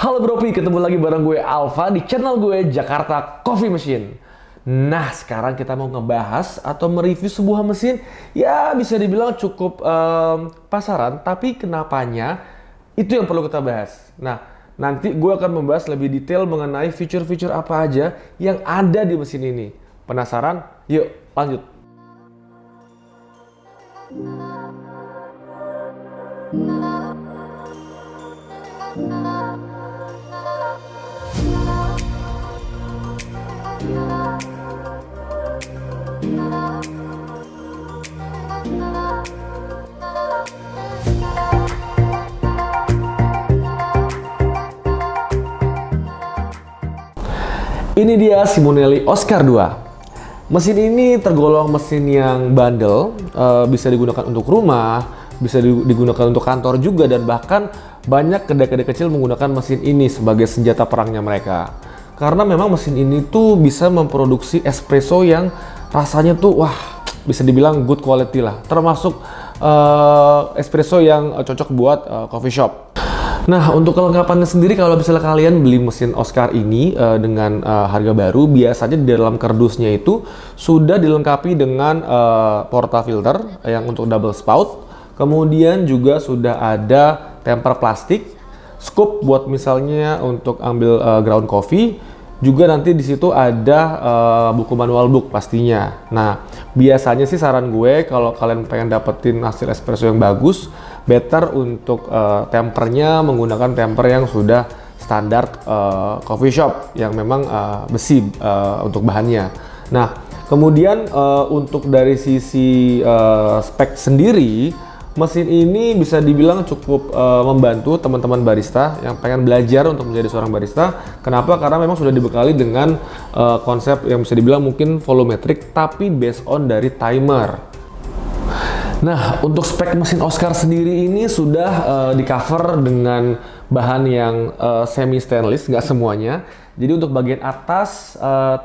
Halo Bropi, ketemu lagi bareng gue Alfa di channel gue Jakarta Coffee Machine. Nah, sekarang kita mau ngebahas atau mereview sebuah mesin ya bisa dibilang cukup pasaran, tapi kenapanya itu yang perlu kita bahas. Nah, nanti gue akan membahas lebih detail mengenai fitur-fitur apa aja yang ada di mesin ini. Penasaran? Yuk, lanjut. Ini dia Simonelli Oscar 2. Mesin ini tergolong mesin yang bandel, bisa digunakan untuk rumah, bisa digunakan untuk kantor juga, dan bahkan banyak kedai-kedai kecil menggunakan mesin ini sebagai senjata perangnya mereka. Karena memang mesin ini tuh bisa memproduksi espresso yang rasanya tuh wah, bisa dibilang good quality lah, termasuk espresso yang cocok buat coffee shop. Nah, untuk kelengkapannya sendiri, kalau misalnya kalian beli mesin Oscar ini dengan harga baru, biasanya di dalam kardusnya itu sudah dilengkapi dengan portafilter yang untuk double spout, kemudian juga sudah ada temper plastik, scoop buat misalnya untuk ambil ground coffee, juga nanti di situ ada buku manual book pastinya. Nah, biasanya sih saran gue kalau kalian pengen dapetin hasil espresso yang bagus, better untuk tempernya menggunakan temper yang sudah standar coffee shop yang memang besi untuk bahannya. Nah, kemudian untuk dari sisi spek sendiri, mesin ini bisa dibilang cukup membantu teman-teman barista yang pengen belajar untuk menjadi seorang barista. Kenapa? Karena memang sudah dibekali dengan konsep yang bisa dibilang mungkin volumetric, tapi based on dari timer. Nah, untuk spek mesin Oscar sendiri ini sudah di cover dengan bahan yang semi stainless, nggak semuanya. Jadi untuk bagian atas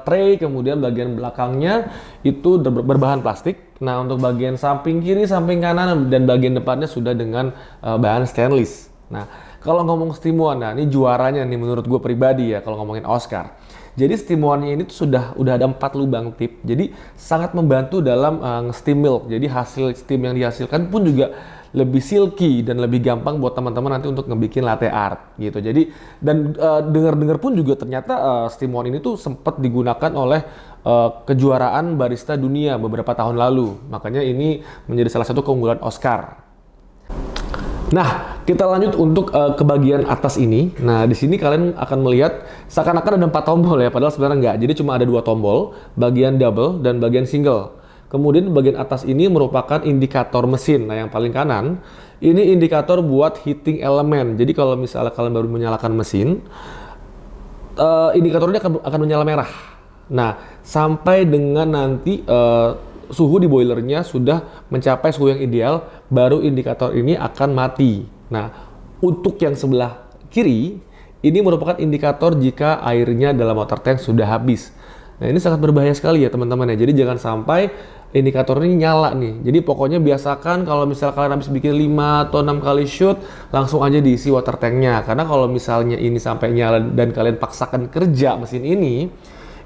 tray, kemudian bagian belakangnya itu berbahan plastik. Nah, untuk bagian samping kiri, samping kanan, dan bagian depannya sudah dengan bahan stainless. Nah, kalau ngomong steam-on, nah ini juaranya nih menurut gue pribadi ya kalau ngomongin Oscar. Jadi steam-on-nya ini tuh udah ada 4 lubang tip, jadi sangat membantu dalam nge-steam milk. Jadi hasil steam yang dihasilkan pun juga lebih silky dan lebih gampang buat teman-teman nanti untuk ngebikin latte art gitu. Jadi dan dengar-dengar pun juga ternyata steam-on ini tuh sempat digunakan oleh kejuaraan barista dunia beberapa tahun lalu. Makanya ini menjadi salah satu keunggulan Oscar. Nah, kita lanjut untuk ke bagian atas ini. Nah, di sini kalian akan melihat seakan-akan ada 4 tombol ya, padahal sebenarnya enggak. Jadi cuma ada 2 tombol, bagian double dan bagian single. Kemudian bagian atas ini merupakan indikator mesin. Nah, yang paling kanan ini indikator buat heating element. Jadi kalau misalnya kalian baru menyalakan mesin, indikatornya akan menyala merah. Nah, sampai dengan nanti suhu di boilernya sudah mencapai suhu yang ideal, baru indikator ini akan mati. Nah, untuk yang sebelah kiri, ini merupakan indikator jika airnya dalam water tank sudah habis. Nah, ini sangat berbahaya sekali ya teman-teman ya. Jadi jangan sampai indikator ini nyala nih. Jadi pokoknya biasakan kalau misalnya kalian habis bikin 5 atau 6 kali shoot, langsung aja diisi water tanknya. Karena kalau misalnya ini sampai nyala dan kalian paksakan kerja mesin ini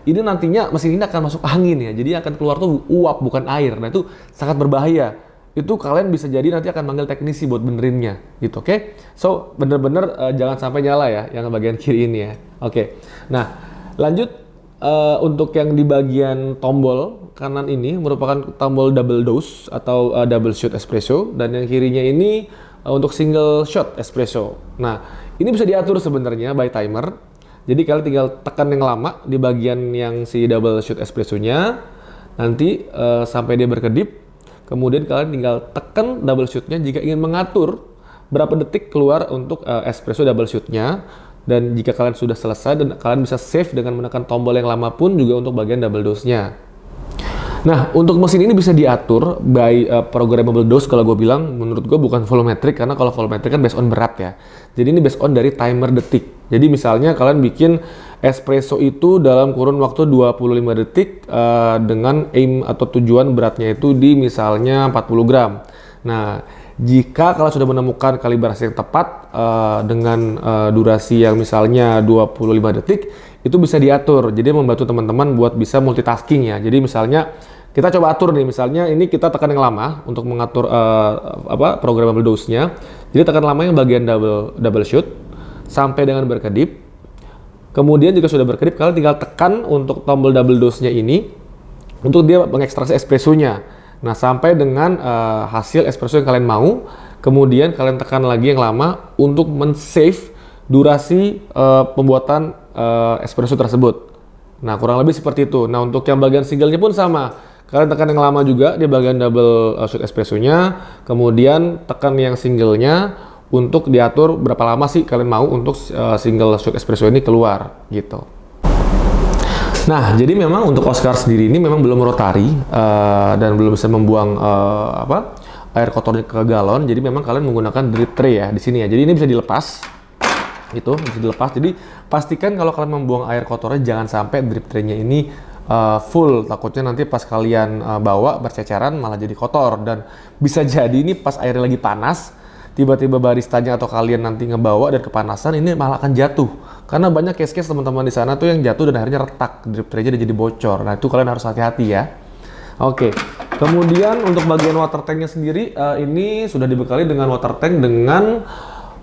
nantinya mesin ini akan masuk angin ya, jadi akan keluar tuh uap bukan air. Nah, itu sangat berbahaya. Itu kalian bisa jadi nanti akan manggil teknisi buat benerinnya gitu, oke? So, bener-bener jangan sampai nyala ya yang bagian kiri ini ya. Oke. Nah, lanjut untuk yang di bagian tombol kanan ini merupakan tombol double dose atau double shot espresso, dan yang kirinya ini untuk single shot espresso. Nah, ini bisa diatur sebenarnya by timer. Jadi kalian tinggal tekan yang lama di bagian yang si double shot espressonya, nanti sampai dia berkedip. Kemudian kalian tinggal tekan double shotnya jika ingin mengatur berapa detik keluar untuk espresso double shotnya. Dan jika kalian sudah selesai, dan kalian bisa save dengan menekan tombol yang lama pun juga untuk bagian double dose-nya. Nah, untuk mesin ini bisa diatur by programmable dose. Kalau gue bilang, menurut gue bukan volumetric, karena kalau volumetric kan based on berat ya. Jadi ini based on dari timer detik. Jadi misalnya kalian bikin espresso itu dalam kurun waktu 25 detik dengan aim atau tujuan beratnya itu di misalnya 40 gram. Nah, Jika kalian sudah menemukan kalibrasi yang tepat dengan durasi yang misalnya 25 detik, itu bisa diatur. Jadi membantu teman-teman buat bisa multitasking ya. Jadi misalnya kita coba atur nih, misalnya ini kita tekan yang lama untuk mengatur programmable dose-nya. Jadi tekan lama yang bagian double shoot sampai dengan berkedip. Kemudian jika sudah berkedip, kalian tinggal tekan untuk tombol double dose-nya ini untuk dia mengekstraksi espressonya. Nah, sampai dengan hasil espresso yang kalian mau, kemudian kalian tekan lagi yang lama untuk men-save durasi pembuatan espresso tersebut. Nah, kurang lebih seperti itu. Nah, untuk yang bagian single-nya pun sama. Kalian tekan yang lama juga di bagian double shot espressonya, kemudian tekan yang single-nya untuk diatur berapa lama sih kalian mau untuk single shot espresso ini keluar, gitu. Nah, jadi memang untuk Oscar sendiri ini memang belum rotari dan belum bisa membuang air kotornya ke galon. Jadi memang kalian menggunakan drip tray ya di sini ya. Jadi ini bisa dilepas, gitu, bisa dilepas. Jadi pastikan kalau kalian membuang air kotornya jangan sampai drip tray-nya ini full. Takutnya nanti pas kalian bawa berceceran malah jadi kotor, dan bisa jadi ini pas airnya lagi panas, tiba-tiba baristanya atau kalian nanti ngebawa dan kepanasan, ini malah akan jatuh. Karena banyak case-case teman-teman di sana tuh yang jatuh dan akhirnya retak, drip tray-nya jadi bocor. Nah, itu kalian harus hati-hati ya. Oke. Kemudian untuk bagian water tank-nya sendiri, ini sudah dibekali dengan water tank dengan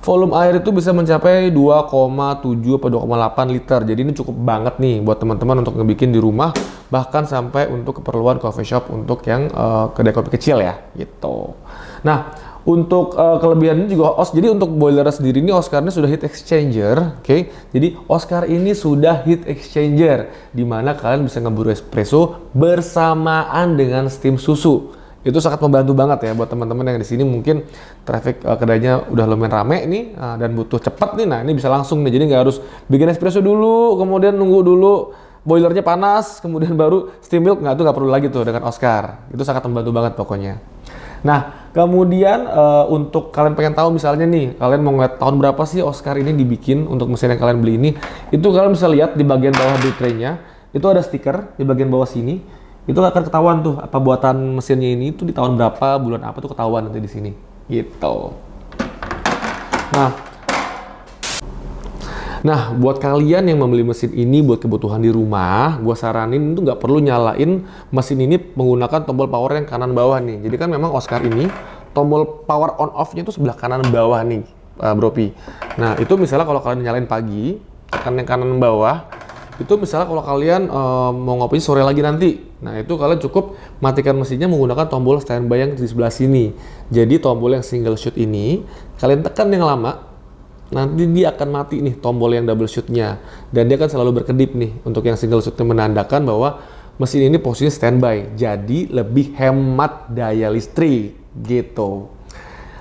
volume air itu bisa mencapai 2,7 atau 2,8 liter. Jadi ini cukup banget nih buat teman-teman untuk ngebikin di rumah, bahkan sampai untuk keperluan coffee shop untuk yang kedai kopi kecil ya, gitu. Nah, untuk kelebihannya juga jadi untuk boiler sendiri ini Oscar ini sudah heat exchanger, oke? Jadi Oscar ini sudah heat exchanger, di mana kalian bisa ngeburu espresso bersamaan dengan steam susu. Itu sangat membantu banget ya buat teman-teman yang di sini mungkin traffic kedainya udah lumayan rame nih dan butuh cepat nih. Nah, ini bisa langsung nih, jadi nggak harus bikin espresso dulu, kemudian nunggu dulu boilernya panas, kemudian baru steam milk. Nggak perlu lagi tuh dengan Oscar. Itu sangat membantu banget pokoknya. Nah, kemudian untuk kalian pengen tahu misalnya nih, kalian mau ngeliat tahun berapa sih Oscar ini dibikin untuk mesin yang kalian beli ini, itu kalian bisa lihat di bagian bawah drip tray-nya, itu ada stiker di bagian bawah sini, itu akan ketahuan tuh apa buatan mesinnya ini tuh di tahun berapa, bulan apa tuh ketahuan nanti di sini, gitu. Nah, buat kalian yang membeli mesin ini buat kebutuhan di rumah, gue saranin itu nggak perlu nyalain mesin ini menggunakan tombol power yang kanan bawah nih. Jadi kan memang Oscar ini tombol power on off-nya itu sebelah kanan bawah nih, Bropi. Nah, itu misalnya kalau kalian nyalain pagi, tekan yang kanan bawah, itu misalnya kalau kalian mau ngopi sore lagi nanti, nah itu kalian cukup matikan mesinnya menggunakan tombol standby yang di sebelah sini. Jadi tombol yang single shoot ini, kalian tekan yang lama, nanti dia akan mati nih tombol yang double shoot-nya, dan dia akan selalu berkedip nih. Untuk yang single shoot-nya menandakan bahwa mesin ini posisi standby, jadi lebih hemat daya listrik gitu.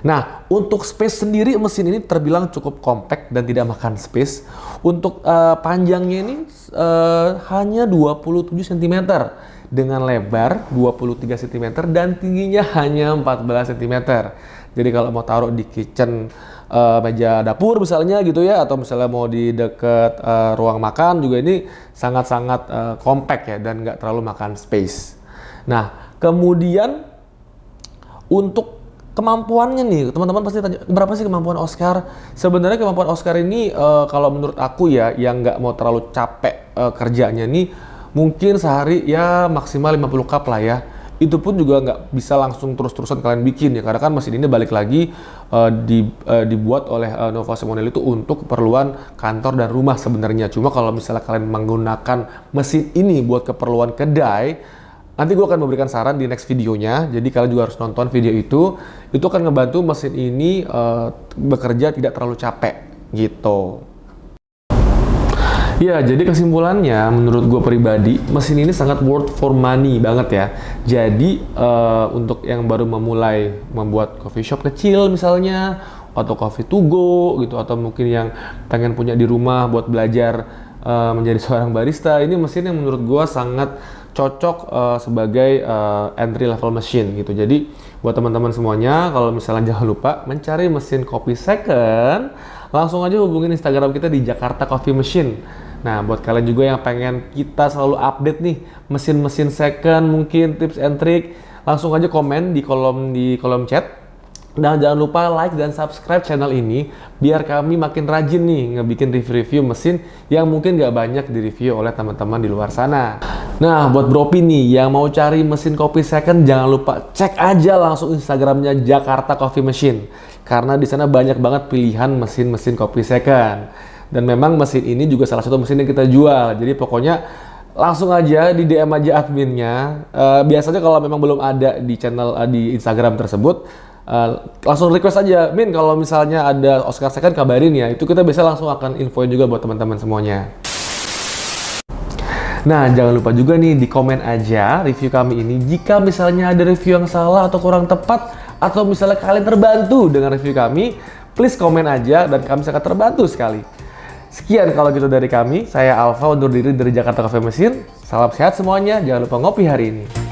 Nah, untuk space sendiri mesin ini terbilang cukup compact dan tidak makan space. Untuk panjangnya ini hanya 27 cm dengan lebar 23 cm dan tingginya hanya 14 cm. Jadi kalau mau taruh di kitchen meja dapur misalnya gitu ya, atau misalnya mau di dekat ruang makan juga, ini sangat-sangat compact ya dan nggak terlalu makan space. Nah, kemudian untuk kemampuannya nih, teman-teman pasti tanya berapa sih kemampuan Oscar? Sebenarnya kemampuan Oscar ini kalau menurut aku ya, yang nggak mau terlalu capek kerjanya nih, mungkin sehari ya maksimal 50 cup lah ya. Itu pun juga nggak bisa langsung terus-terusan kalian bikin ya, karena kan mesin ini balik lagi dibuat oleh Nova Simonelli itu untuk keperluan kantor dan rumah sebenarnya. Cuma kalau misalnya kalian menggunakan mesin ini buat keperluan kedai, nanti gue akan memberikan saran di next videonya, jadi kalian juga harus nonton video itu akan ngebantu mesin ini bekerja tidak terlalu capek gitu. Ya, jadi kesimpulannya menurut gue pribadi, mesin ini sangat worth for money banget ya. Jadi untuk yang baru memulai membuat coffee shop kecil misalnya, atau coffee to go gitu, atau mungkin yang pengen punya di rumah buat belajar menjadi seorang barista, ini mesin yang menurut gue sangat cocok sebagai entry level machine gitu. Jadi buat teman-teman semuanya, kalau misalnya jangan lupa mencari mesin kopi second, langsung aja hubungin Instagram kita di Jakarta Coffee Machine. Nah, buat kalian juga yang pengen kita selalu update nih mesin-mesin second, mungkin tips and trick, langsung aja komen di kolom chat. Nah, jangan lupa like dan subscribe channel ini biar kami makin rajin nih ngebikin review-review mesin yang mungkin gak banyak direview oleh teman-teman di luar sana. Nah, buat Bropin nih yang mau cari mesin kopi second, jangan lupa cek aja langsung Instagramnya Jakarta Coffee Machine. Karena di sana banyak banget pilihan mesin-mesin kopi second. Dan memang mesin ini juga salah satu mesin yang kita jual. Jadi pokoknya langsung aja di DM aja adminnya. Biasanya kalau memang belum ada di channel di Instagram tersebut, langsung request aja, Min kalau misalnya ada Oscar Second kabarin ya. Itu kita bisa langsung akan infoin juga buat teman-teman semuanya. Nah, jangan lupa juga nih di komen aja review kami ini jika misalnya ada review yang salah atau kurang tepat, atau misalnya kalian terbantu dengan review kami, please komen aja dan kami sangat terbantu sekali. Sekian kalau gitu dari kami, saya Alfa undur diri dari Jakarta Coffee Machine. Salam sehat semuanya, jangan lupa ngopi hari ini.